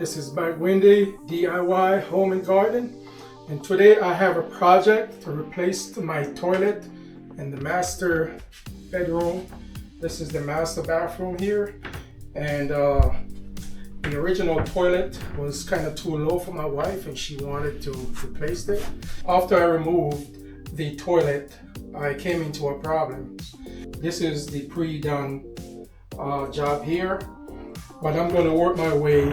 This is by Wendy DIY Home and Garden, and today I have a project to replace my toilet in the master bedroom. This is the master bathroom here, and the original toilet was kind of too low for my wife and she wanted to replace it. After I removed the toilet, I came into a problem. This is the pre-done job here, but I'm going to work my way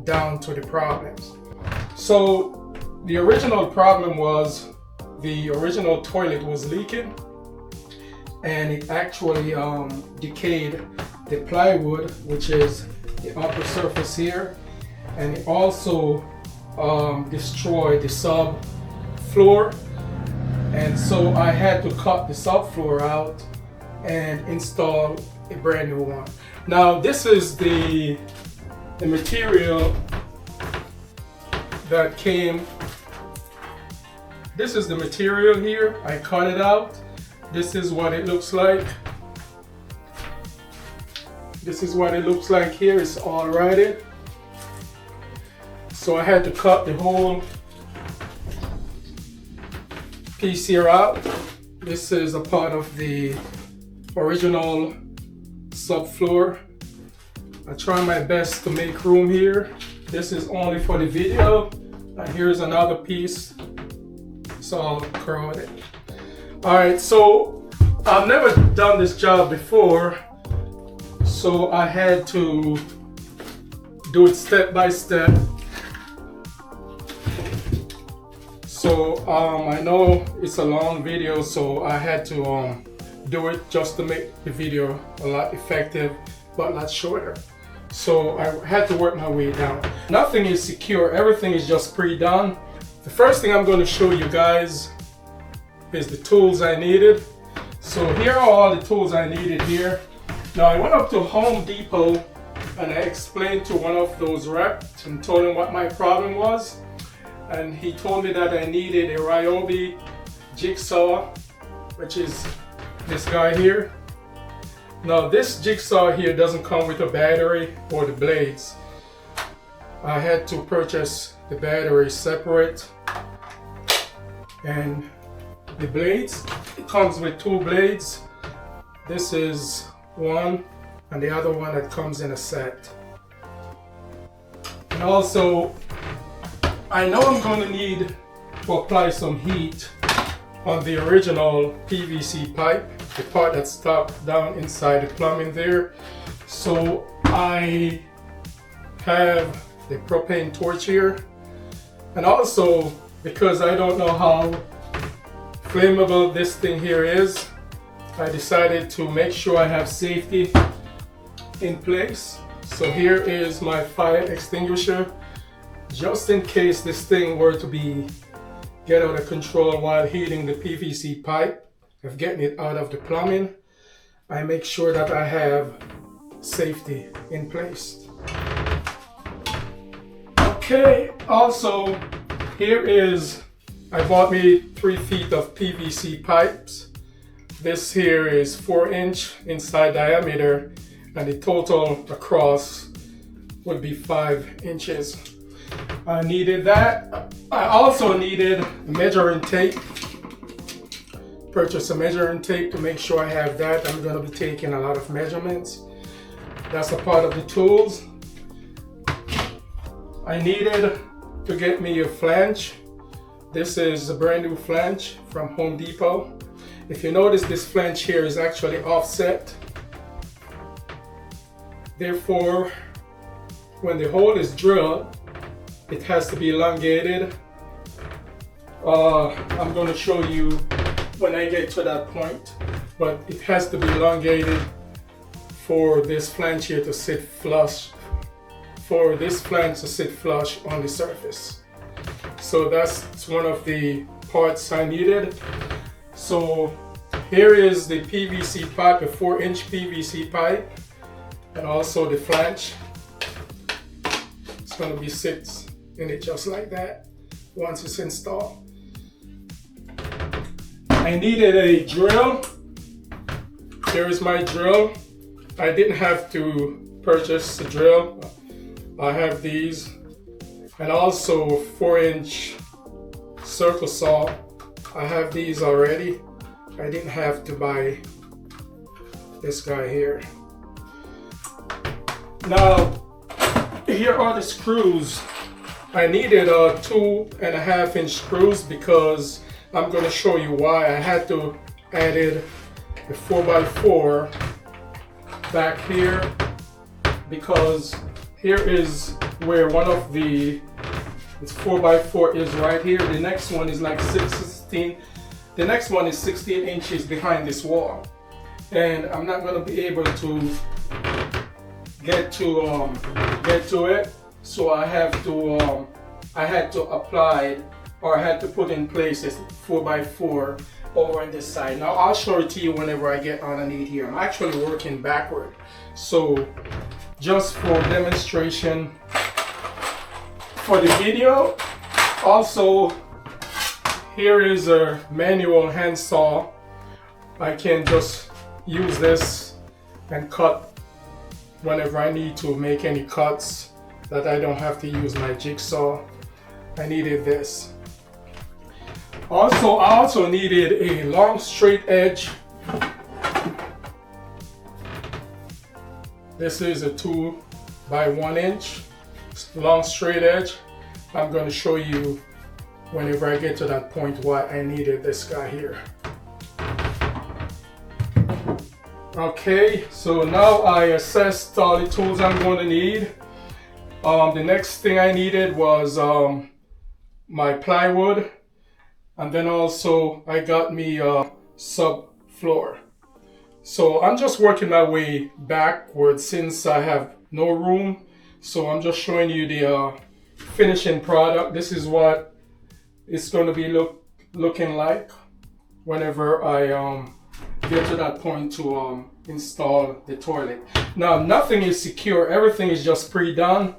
down to the problems. So the original problem was the original toilet was leaking, and it actually decayed the plywood, which is the upper surface here, and it also destroyed the subfloor. And so I had to cut the subfloor out and install a brand new one. Now this is the material that came. This is the material here. I cut it out. This is what it looks like. This is what it looks like here. It's all righted. So I had to cut the whole piece here out. This is a part of the original subfloor. I try my best to make room here. This is only for the video. And here's another piece. It's all crowded. Alright, so I've never done this job before, so I had to do it step by step. So I know it's a long video, so I had to do it just to make the video a lot effective but a lot shorter. So I had to work my way down. Nothing is secure, everything is just pre-done. The first thing I'm going to show you guys is the tools I needed. So here are all the tools I needed here. Now I went up to Home Depot and I explained to one of those reps and told him what my problem was. And he told me that I needed a Ryobi jigsaw, which is this guy here. Now this jigsaw here doesn't come with a battery or the blades. I had to purchase the battery separate, and the blades, it comes with two blades. This is one and the other one that comes in a set. And also I know I'm going to need to apply some heat on the original PVC pipe, the part that's stuck down inside the plumbing there. So I have the propane torch here, and also because I don't know how flammable this thing here is, I decided to make sure I have safety in place. So here is my fire extinguisher, just in case this thing were to get out of control while heating the PVC pipe, of getting it out of the plumbing. I make sure that I have safety in place. Okay, also here is, I bought me 3 feet of PVC pipes. This here is 4-inch inside diameter, and the total across would be 5 inches. I needed that. I also needed a measuring tape. Purchase a measuring tape to make sure I have that. I'm going to be taking a lot of measurements. That's a part of the tools. I needed to get me a flange. This is a brand new flange from Home Depot. If you notice, this flange here is actually offset. Therefore, when the hole is drilled, it has to be elongated. I'm going to show you when I get to that point, but it has to be elongated for this flange here to sit flush, on the surface. So that's one of the parts I needed. So here is the PVC pipe, a 4-inch PVC pipe, and also the flange. It's going to be sit in it just like that once it's installed. I needed a drill. Here is my drill. I didn't have to purchase a drill. I have these and also 4-inch circle saw. I have these already. I didn't have to buy this guy here. Now, here are the screws. I needed 2.5-inch screws because I'm going to show you why. I had to add the 4x4 back here because here is where one of this 4x4 is right here. The next one is like 16. The next one is 16 inches behind this wall, and I'm not going to be able to get to it. So I had to apply, or I had to put in place this 4x4 over on this side. Now I'll show it to you whenever I get underneath here. I'm actually working backward. So just for demonstration for the video. Also, here is a manual hand saw. I can just use this and cut whenever I need to make any cuts that I don't have to use my jigsaw. I needed this. I also needed a long straight edge. This is a 2 by 1 inch long straight edge. I'm going to show you whenever I get to that point why I needed this guy here. Okay, so now I assessed all the tools I'm going to need. The next thing I needed was my plywood, and then also I got me a subfloor. So I'm just working my way backwards since I have no room. So I'm just showing you the finishing product. This is what it's going to be looking like whenever I get to that point to install the toilet. Now nothing is secure, everything is just pre-done.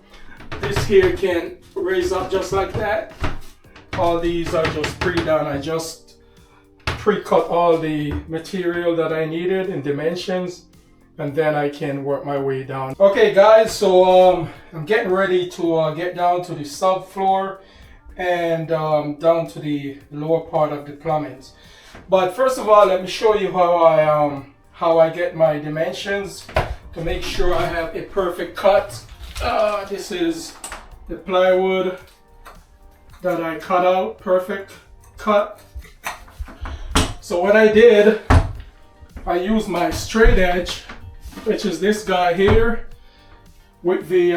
This here can raise up just like that. All these are just pre-done. I just pre-cut all the material that I needed in dimensions, and then I can work my way down. Okay guys, so I'm getting ready to get down to the subfloor and down to the lower part of the plumbings. But first of all, let me show you how I get my dimensions to make sure I have a perfect cut. This is the plywood that I cut out, perfect cut. So what I did, I used my straight edge, which is this guy here, with the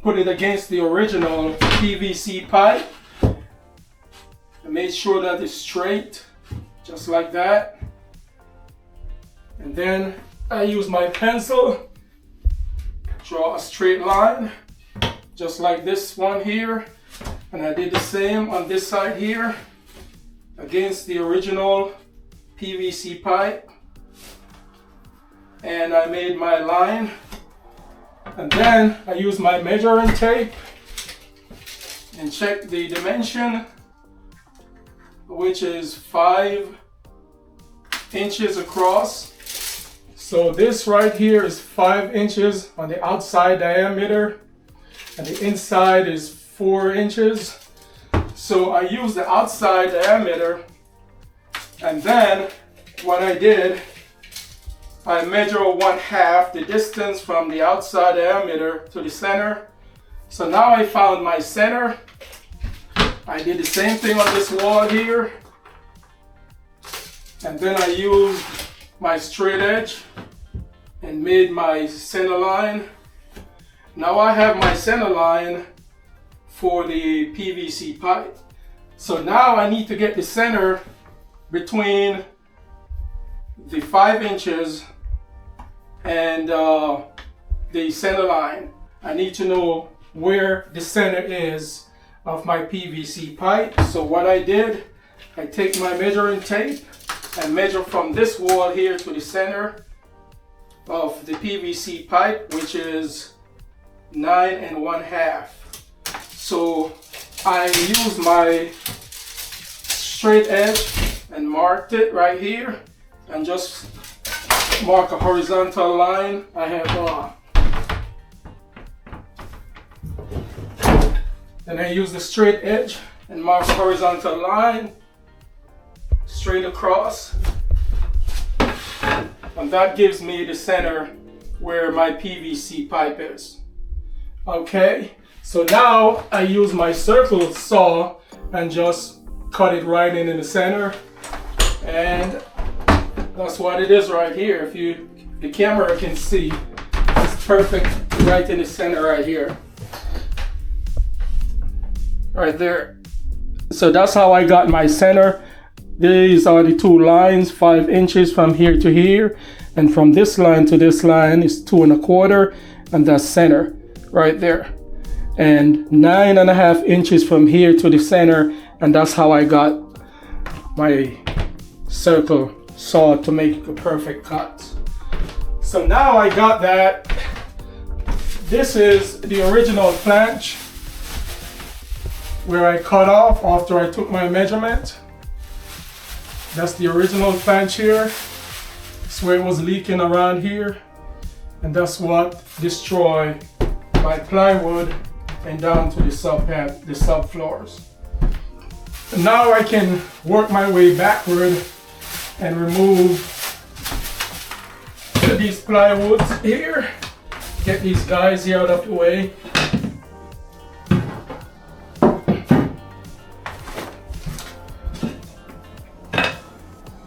put it against the original PVC pipe. I made sure that it's straight, just like that. And then I use my pencil, draw a straight line, just like this one here. And I did the same on this side here, against the original PVC pipe. And I made my line. And then I use my measuring tape and check the dimension, which is 5 inches across. So this right here is 5 inches on the outside diameter, and the inside is 4 inches. So I use the outside diameter, and then what I did, I measure 1/2 the distance from the outside diameter to the center. So now I found my center. I did the same thing on this wall here. And then I used my straight edge and made my center line. Now I have my center line for the PVC pipe. So now I need to get the center between the 5 inches and the center line. I need to know where the center is of my PVC pipe. So what I did, I take my measuring tape and measure from this wall here to the center of the PVC pipe, which is 9 1/2. So I use my straight edge and marked it right here, and just mark a horizontal line. I have Then I use the straight edge and mark horizontal line straight across. And that gives me the center where my PVC pipe is. Okay, so now I use my circle saw and just cut it right in the center. And that's what it is right here. If the camera can see, it's perfect right in the center right here. Right there. So that's how I got my center. These are the two lines, 5 inches from here to here. And from this line to this line is 2 1/4, and that's center right there. And 9.5 inches from here to the center, and that's how I got my circle saw to make a perfect cut. So now I got that. This is the original flange where I cut off after I took my measurement. That's the original flange here. That's where it was leaking around here. And that's what destroyed my plywood and down to the subfloors. Now I can work my way backward and remove these plywoods here. Get these guys here out of the way.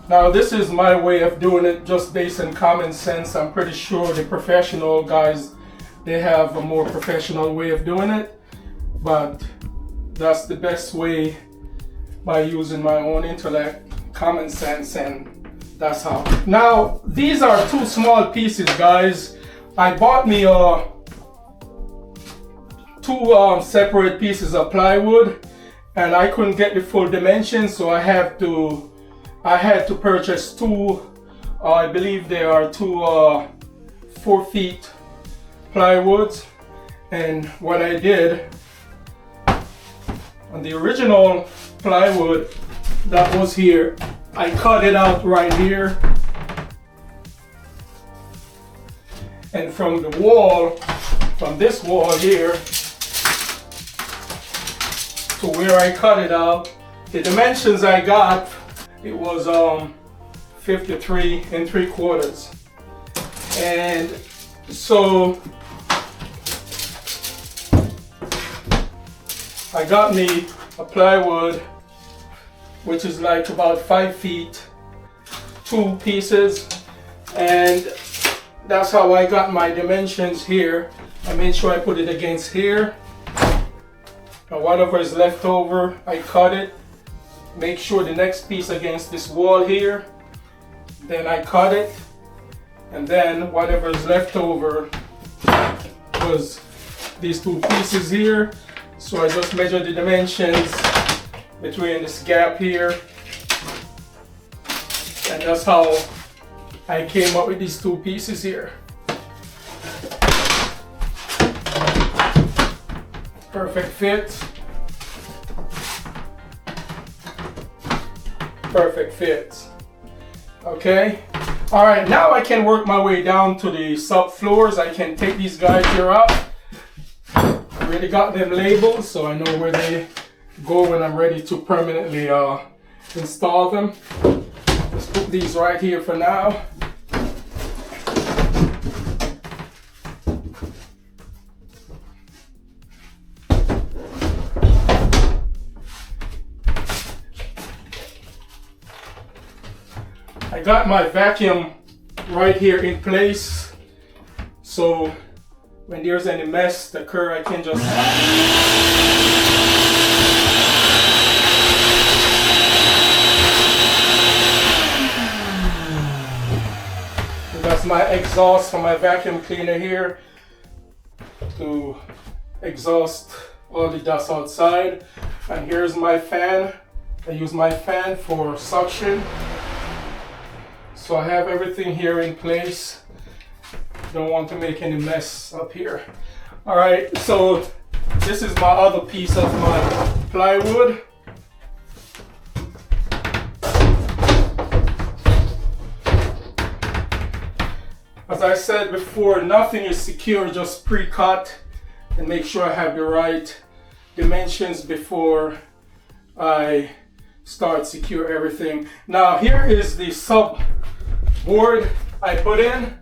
Now this is my way of doing it just based on common sense. I'm pretty sure the professional guys, they have a more professional way of doing it, but that's the best way by using my own intellect, common sense, and that's how. Now these are 2 small pieces, guys. I bought me 2 separate pieces of plywood, and I couldn't get the full dimensions, so I had to purchase 2, I believe they are 2 4 feet plywoods. And what I did on the original plywood that was here, I cut it out right here, and from the wall, from this wall here to where I cut it out, the dimensions I got, it was 53 3/4. And so I got me a plywood which is like about 5 feet, 2 pieces, and that's how I got my dimensions here. I made sure I put it against here, and whatever is left over, I cut it. Make sure the next piece against this wall here, then I cut it, and then whatever is left over was these 2 pieces here. So I just measured the dimensions between this gap here, and that's how I came up with these 2 pieces here. Perfect fit. Perfect fit. Okay. All right, now I can work my way down to the subfloors. I can take these guys here up. I already got them labeled, so I know where they go when I'm ready to permanently install them. Let's put these right here for now. I got my vacuum right here in place, so when there's any mess that occur, I can just that's my exhaust for my vacuum cleaner here to exhaust all the dust outside. And here's my fan. I use my fan for suction. So I have everything here in place. Don't want to make any mess up here. All right, so this is my other piece of my plywood. As I said before, nothing is secure, just pre-cut, and make sure I have the right dimensions before I start secure everything. Now here is the sub board I put in.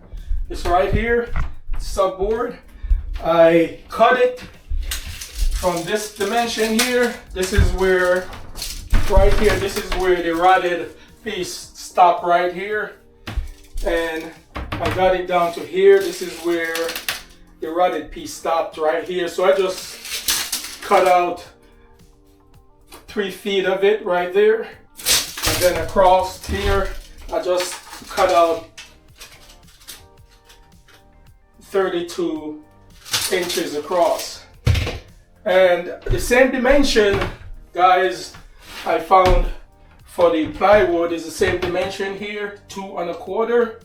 It's right here, sub board. I cut it from this dimension here. This is where, right here, this is where the rotted piece stopped right here. And I got it down to here. This is where the rotted piece stopped right here. So I just cut out 3 feet of it right there. And then across here, I just cut out 32 inches across. And the same dimension, guys, I found for the plywood is the same dimension here, 2 1/4,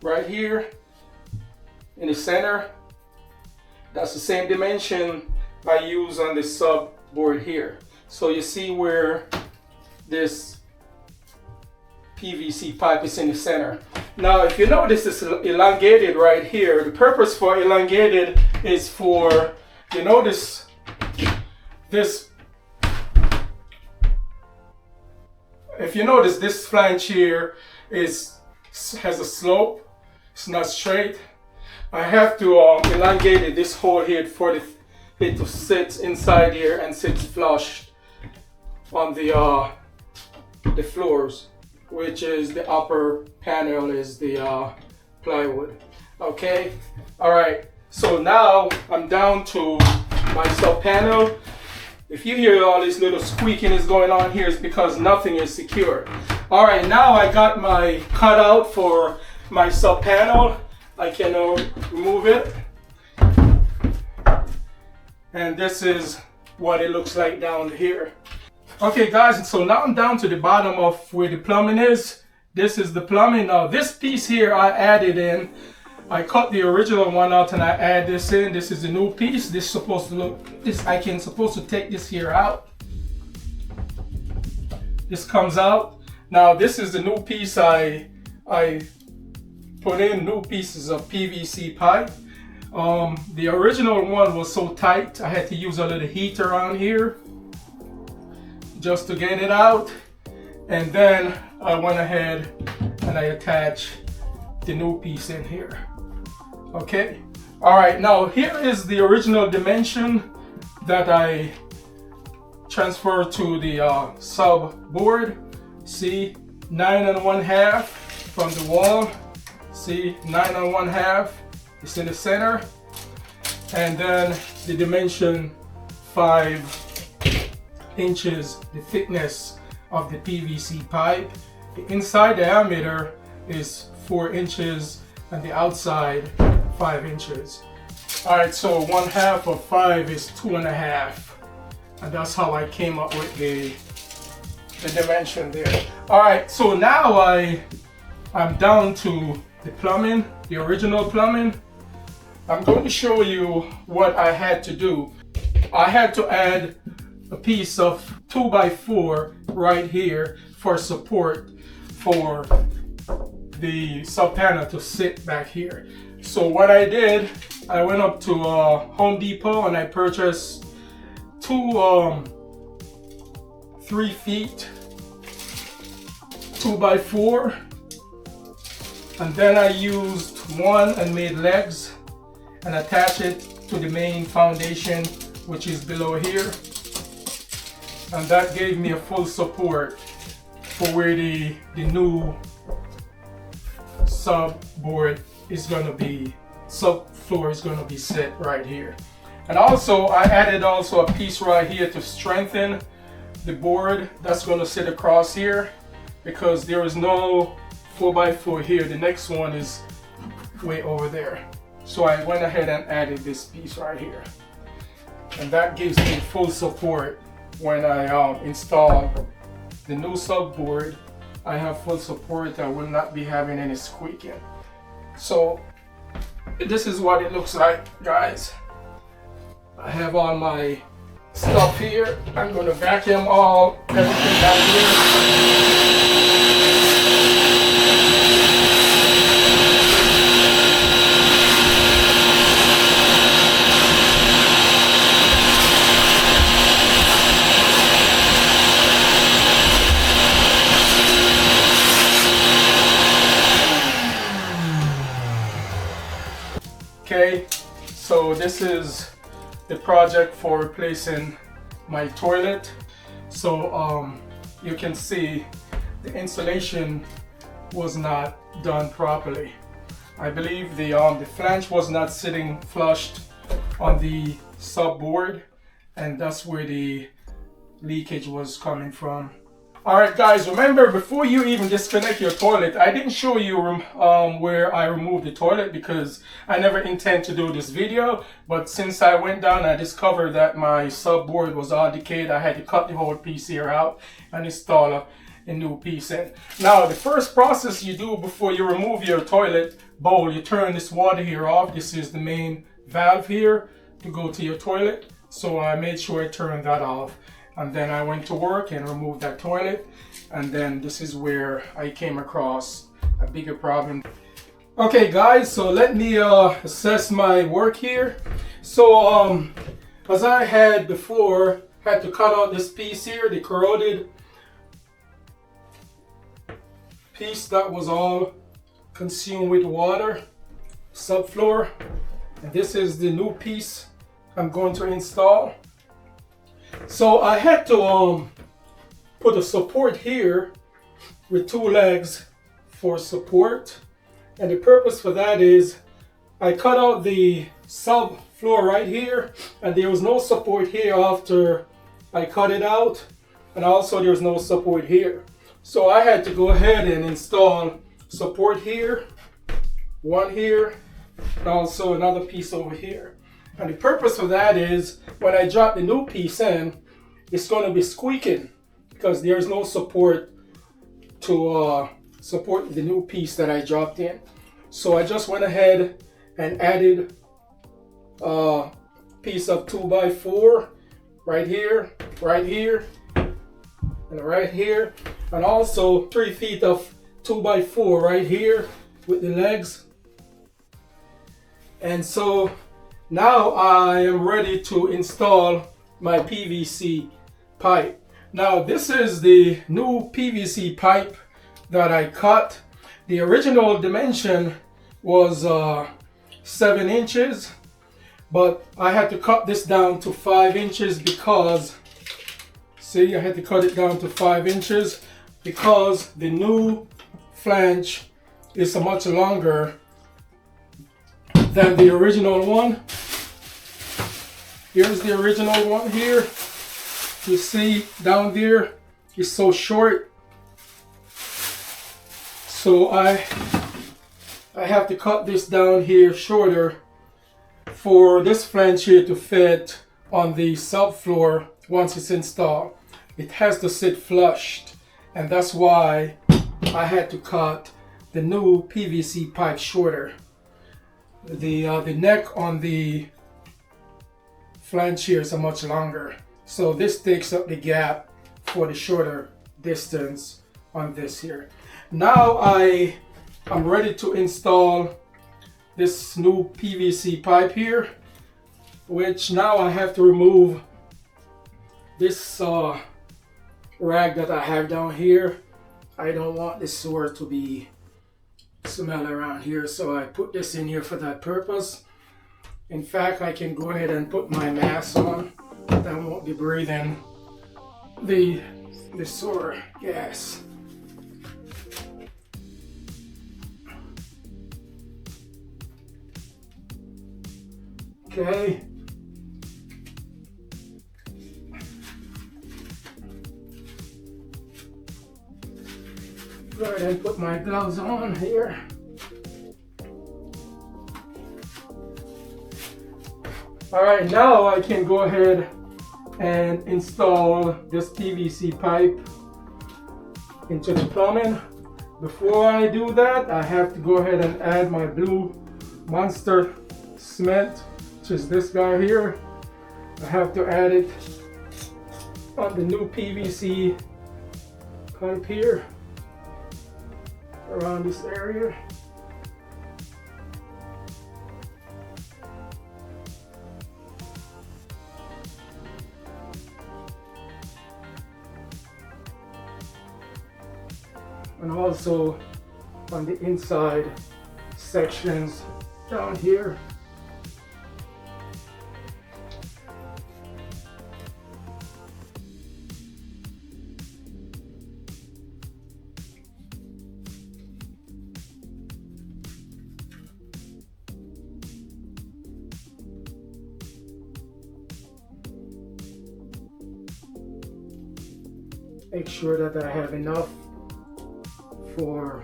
right here in the center. That's the same dimension I use on the sub board here. So you see where this PVC pipe is in the center. Now, if you notice, it's elongated right here. The purpose for elongated is for, you notice this, if you notice this flange here has a slope, it's not straight. I have to elongate this hole here for it to sit inside here and sit flush on the floors, which is the upper panel is the plywood. Okay, all right, so now I'm down to my sub panel. If you hear all this little squeaking is going on here, it's because nothing is secured. All right, now I got my cutout for my sub panel. I can remove it, and this is what it looks like down here. Okay guys, so now I'm down to the bottom of where the plumbing is. This is the plumbing. Now this piece here I added in. I cut the original one out and I add this in. This is a new piece. This is supposed to look, supposed to take this here out. This comes out. Now this is the new piece I put in, new pieces of PVC pipe. The original one was so tight I had to use a little heater on here just to get it out, and then I went ahead and I attached the new piece in here. Okay, all right, now here is the original dimension that I transferred to the sub board. See, 9 1/2 from the wall. See, 9 1/2, it's in the center, and then the dimension 5 inches, the thickness of the PVC pipe. The inside diameter is 4 inches and the outside 5 inches. All right, so 1/2 of 5 is 2 1/2, and that's how I came up with the dimension there. All right, so now I'm down to the plumbing, the original plumbing. I'm going to show you what I had to do. I had to add a piece of 2x4 right here for support for the sub panel to sit back here. So what I did, I went up to Home Depot and I purchased 2 3 feet 2x4, and then I used one and made legs and attached it to the main foundation, which is below here. And that gave me a full support for where the new sub board is going to be, sub floor is going to be set right here. And also I added also a piece right here to strengthen the board that's going to sit across here, because there is no 4x4 here. The next one is way over there. So I went ahead and added this piece right here, and that gives me full support when I install the new sub board. I have full support. I will not be having any squeaking. So this is what it looks like, guys. I have all my stuff here. I'm going to vacuum everything down here. this is the project for replacing my toilet. So you can see the insulation was not done properly. I believe the flange was not sitting flushed on the subboard, and that's where the leakage was coming from. Alright guys, remember, before you even disconnect your toilet, I didn't show you where I removed the toilet because I never intend to do this video. But since I went down, I discovered that my subboard was all decayed. I had to cut the whole piece here out and install a new piece in. Now, the first process you do before you remove your toilet bowl, you turn this water here off. This is the main valve here to go to your toilet. So I made sure I turned that off. And then I went to work and removed that toilet. And then this is where I came across a bigger problem. Okay guys, so let me assess my work here. So as I had before, had to cut out this piece here, the corroded piece that was all consumed with water, subfloor. And this is the new piece I'm going to install. So I had to put a support here with two legs for support, and the purpose for that is I cut out the subfloor right here, and there was no support here after I cut it out, and also there's no support here. So I had to go ahead and install support here, one here, and also another piece over here. And the purpose for that is when I drop the new piece in, it's going to be squeaking because there's no support to support the new piece that I dropped in. So I just went ahead and added a piece of 2x4 right here, and right here, and also 3 feet of 2x4 right here with the legs. And so now I am ready to install my PVC pipe. Now this is the new PVC pipe that I cut. The original dimension was 7 inches, but I had to cut this down to 5 inches because, see, I had to cut it down to 5 inches because the new flange is much longer than the original one. Here's the original one here. You see down there, it's so short. So I have to cut this down here shorter for this flange here to fit on the subfloor once it's installed. It has to sit flushed, and that's why I had to cut the new PVC pipe shorter. The neck on the flange here is much longer, so this takes up the gap for the shorter distance on this here. Now I'm ready to install this new PVC pipe here, which now I have to remove this rag that I have down here. I don't want the sewer to be smell around here, so I put this in here for that purpose. In fact, I can go ahead and put my mask on, but I won't be breathing the sewer gas. Okay. Go ahead and put my gloves on here. Alright, now I can go ahead and install this PVC pipe into the plumbing. Before I do that, I have to go ahead and add my blue monster cement, which is this guy here. I have to add it on the new PVC pipe here, around this area. And also on the inside sections down here. Make sure that I have enough for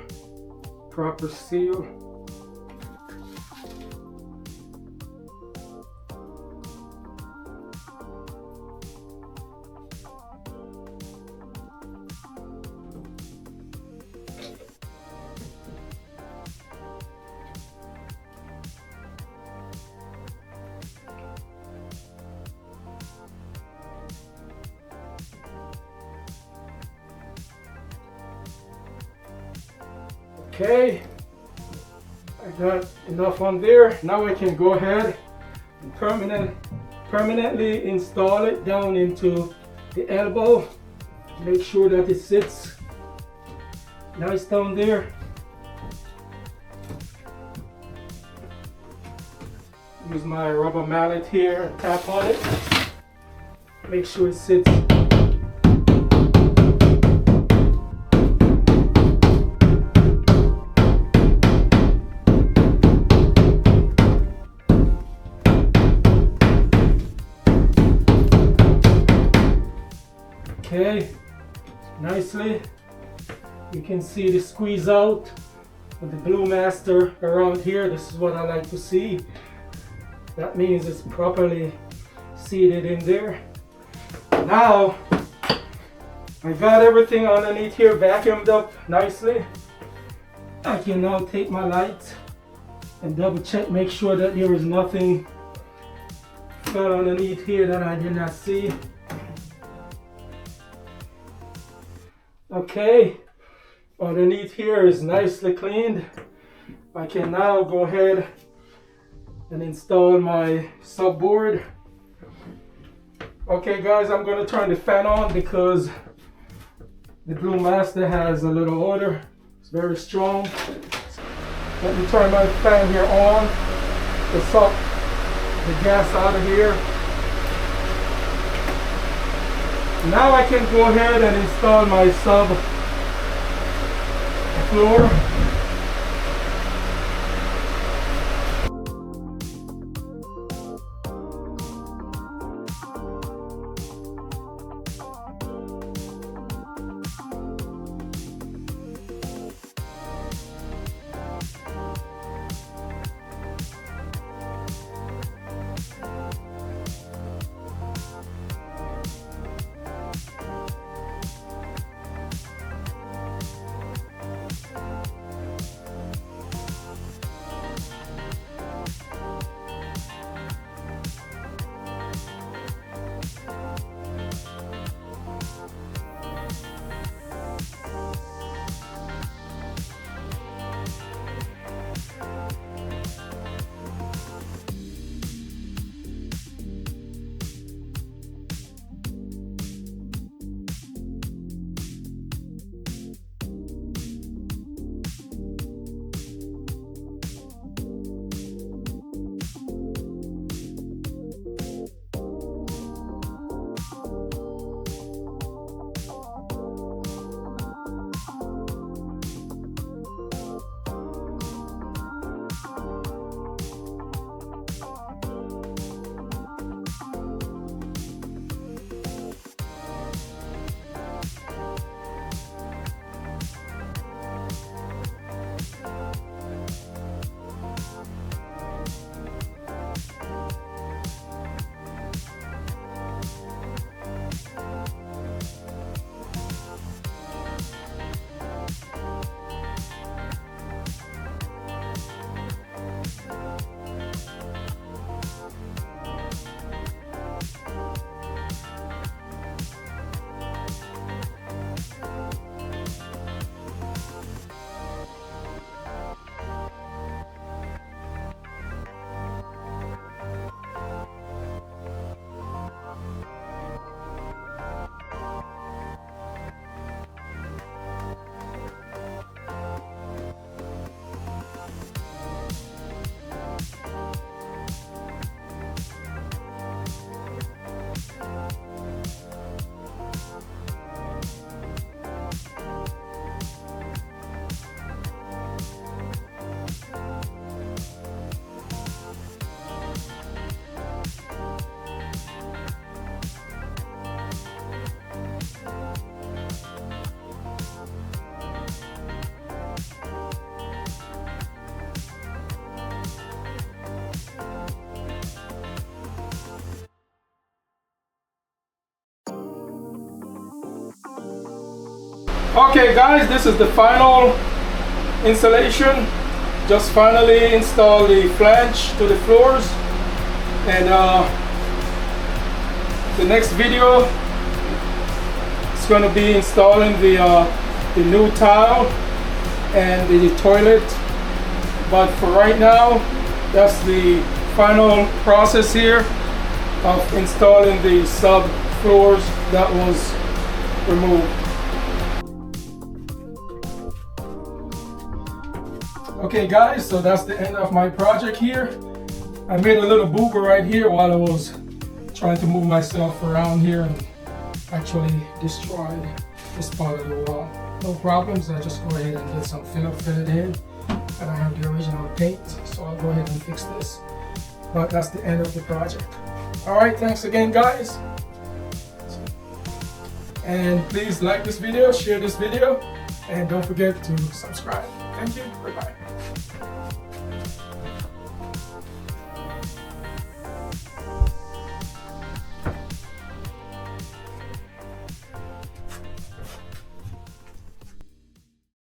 proper seal. Okay, I got enough on there. Now I can go ahead and permanently install it down into the elbow. Make sure that it sits nice down there. Use my rubber mallet here and tap on it. Make sure it sits. Okay, nicely. You can see the squeeze out with the Blue Master around here. This is what I like to see. That means it's properly seated in there. Now, I got everything underneath here vacuumed up nicely. I can now take my light and double check, make sure that there is nothing fell underneath here that I did not see. Okay, underneath here is nicely cleaned. I can now go ahead and install my subboard. Okay guys, I'm going to turn the fan on because the Blue Master has a little odor. It's very strong. Let me turn my fan here on to suck the gas out of here. Now I can go ahead and install my subfloor. Okay guys, this is the final installation. Just finally installed the flange to the floors, and the next video is going to be installing the new tile and the toilet. But for right now, that's the final process here of installing the sub floors that was removed. Okay guys, so that's the end of my project here. I made a little booger right here while I was trying to move myself around here and actually destroyed this part of the wall. No problems, I just go ahead and get some filler, fill it in. And I have the original paint, so I'll go ahead and fix this. But that's the end of the project. Alright, thanks again guys. And please like this video, share this video, and don't forget to subscribe. Thank you, bye-bye.